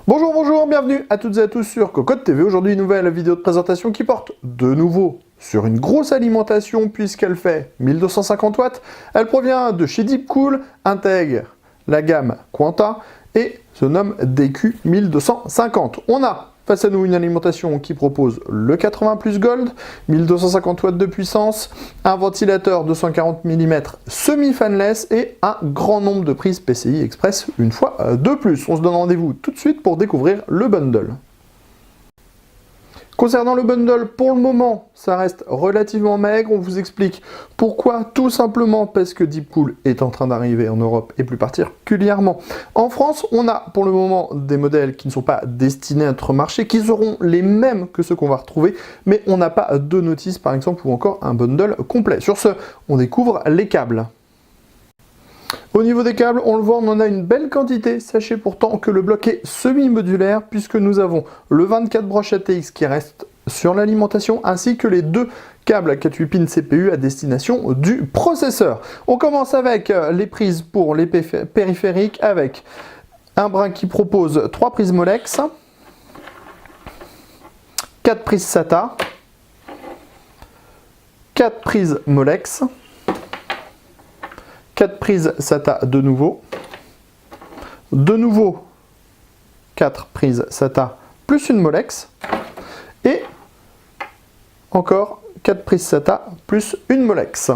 Bonjour, bienvenue à toutes et à tous sur Cocotte TV. Aujourd'hui, une nouvelle vidéo de présentation qui porte de nouveau sur une grosse alimentation puisqu'elle fait 1250 watts. Elle provient de chez Deepcool, intègre la gamme Quanta et se nomme DQ 1250. On a face à nous une alimentation qui propose le 80 Plus Gold, 1250 watts de puissance, un ventilateur 240 mm semi-fanless et un grand nombre de prises PCI Express une fois de plus. On se donne rendez-vous tout de suite pour découvrir le bundle. Concernant le bundle, pour le moment, ça reste relativement maigre. On vous explique pourquoi. Tout simplement parce que Deepcool est en train d'arriver en Europe et plus particulièrement en France. On a pour le moment des modèles qui ne sont pas destinés à notre marché, qui seront les mêmes que ceux qu'on va retrouver, mais on n'a pas de notice par exemple ou encore un bundle complet. Sur ce, on découvre les câbles. Au niveau des câbles, on le voit, on en a une belle quantité. Sachez pourtant que le bloc est semi-modulaire puisque nous avons le 24 broches ATX qui reste sur l'alimentation ainsi que les deux câbles à 4-8 pins CPU à destination du processeur. On commence avec les prises pour les périphériques avec un brin qui propose 3 prises Molex, 4 prises SATA, 4 prises Molex, 4 prises SATA de nouveau 4 prises SATA plus une Molex, et encore 4 prises SATA plus une Molex.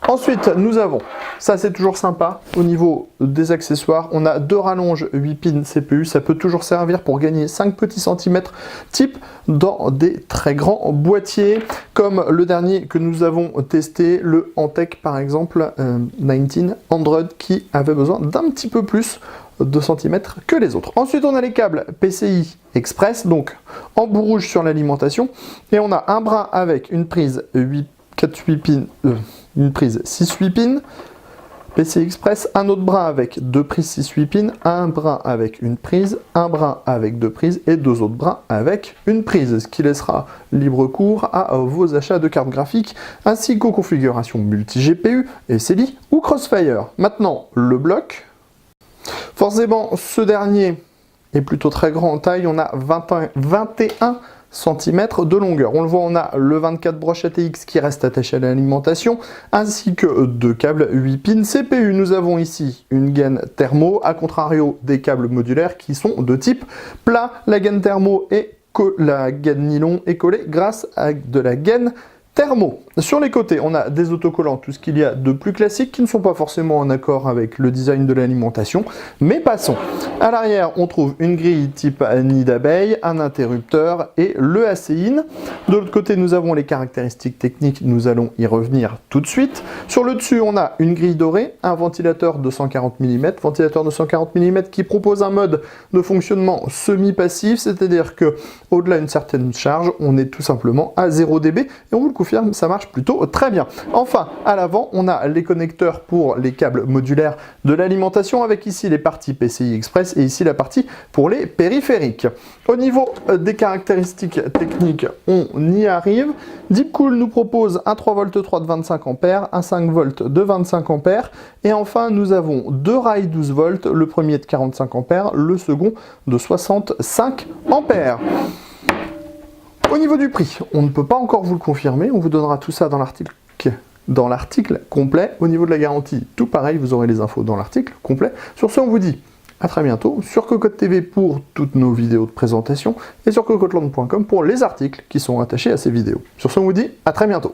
Ensuite, nous avons, ça c'est toujours sympa, au niveau des accessoires, on a 2 rallonges 8 pins CPU, ça peut toujours servir pour gagner 5 petits centimètres type dans des très grands boîtiers, comme le dernier que nous avons testé, le Antec par exemple, 19 Android, qui avait besoin d'un petit peu plus de centimètres que les autres. Ensuite, on a les câbles PCI Express, donc en bout rouge sur l'alimentation, et on a un brin avec une prise 4-8 pins, une prise 6-8 pins, PCI Express, un autre brin avec 2 prises 6-8 pins, un brin avec une prise, un brin avec 2 prises et 2 autres brins avec une prise, ce qui laissera libre cours à vos achats de cartes graphiques ainsi qu'aux configurations multi-GPU, SLI ou Crossfire. Maintenant, le bloc. Forcément, ce dernier est plutôt très grand en taille, on a 21 cm de longueur. On le voit, on a le 24 broches ATX qui reste attaché à l'alimentation, ainsi que 2 câbles 8 pins CPU. Nous avons ici une gaine thermo, à contrario des câbles modulaires qui sont de type plat. La gaine thermo et la gaine nylon est collée grâce à de la gaine thermo. Sur les côtés, on a des autocollants, tout ce qu'il y a de plus classique, qui ne sont pas forcément en accord avec le design de l'alimentation, mais passons. À l'arrière, on trouve une grille type nid d'abeille, un interrupteur et le ACIN. De l'autre côté, nous avons les caractéristiques techniques, nous allons y revenir tout de suite. Sur le dessus, on a une grille dorée, un ventilateur 240 mm, qui propose un mode de fonctionnement semi-passif, c'est-à-dire que au-delà d'une certaine charge, on est tout simplement à 0 dB, et on vous le confirme, ça marche plutôt très bien. Enfin, à l'avant, on a les connecteurs pour les câbles modulaires de l'alimentation, avec ici les parties PCI Express et ici la partie pour les périphériques. Au niveau des caractéristiques techniques, on y arrive. Deepcool nous propose un 3V3 de 25 A, un 5V de 25 A, et enfin nous avons 2 rails 12V, le premier de 45 A, le second de 65 A. Au niveau du prix, on ne peut pas encore vous le confirmer, on vous donnera tout ça dans l'article complet. Au niveau de la garantie, tout pareil, vous aurez les infos dans l'article complet. Sur ce, on vous dit à très bientôt sur Cocotte TV pour toutes nos vidéos de présentation et sur cocotteland.com pour les articles qui sont attachés à ces vidéos. Sur ce, on vous dit à très bientôt.